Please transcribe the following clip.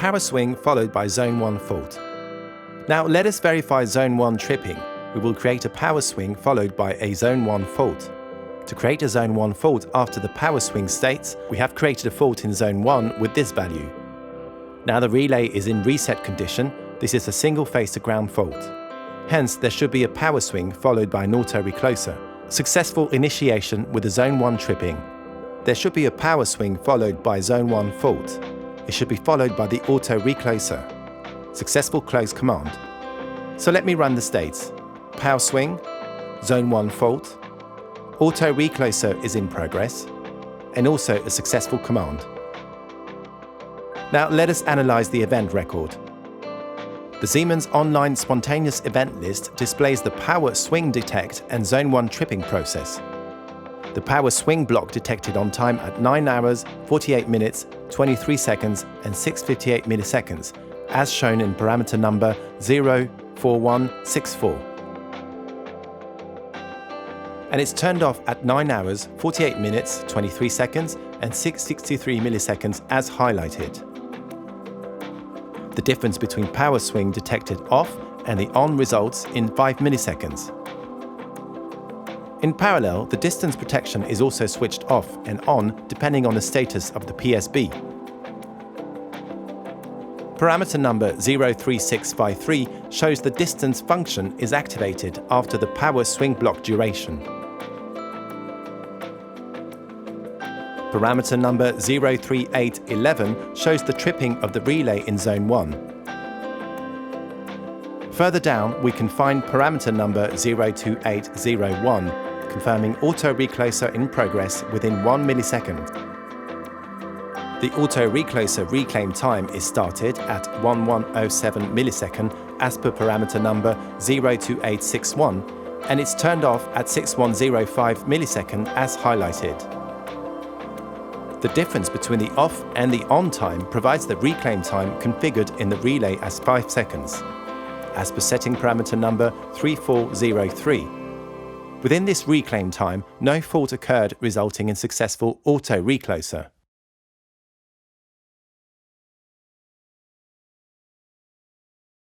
power swing followed by zone 1 fault. Now let us verify zone 1 tripping. We will create a power swing followed by a zone 1 fault. To create a zone 1 fault after the power swing states, we have created a fault in zone 1 with this value. Now the relay is in reset condition. This is a single phase to ground fault. Hence, there should be a power swing followed by an auto recloser. Successful initiation with a zone 1 tripping. There should be a power swing followed by zone 1 fault. It should be followed by the auto recloser. Successful close command. So let me run the states. Power swing, zone 1 fault, auto recloser is in progress, and also a successful command. Now let us analyze the event record. The Siemens online spontaneous event list displays the power swing detect and zone 1 tripping process. The power swing block detected on time at 9 hours, 48 minutes, 23 seconds and 658 milliseconds, as shown in parameter number 04164. And it's turned off at 9 hours, 48 minutes, 23 seconds and 663 milliseconds as highlighted. The difference between power swing detected off and the on results in 5 milliseconds. In parallel, the distance protection is also switched off and on depending on the status of the PSB. Parameter number 03653 shows the distance function is activated after the power swing block duration. Parameter number 03811 shows the tripping of the relay in zone 1. Further down, we can find parameter number 02801, confirming auto recloser in progress within 1 millisecond. The auto recloser reclaim time is started at 1107 millisecond as per parameter number 02861, and it's turned off at 6105 millisecond as highlighted. The difference between the off and the on time provides the reclaim time configured in the relay as 5 seconds, as per setting parameter number 3403. Within this reclaim time, no fault occurred resulting in successful auto recloser.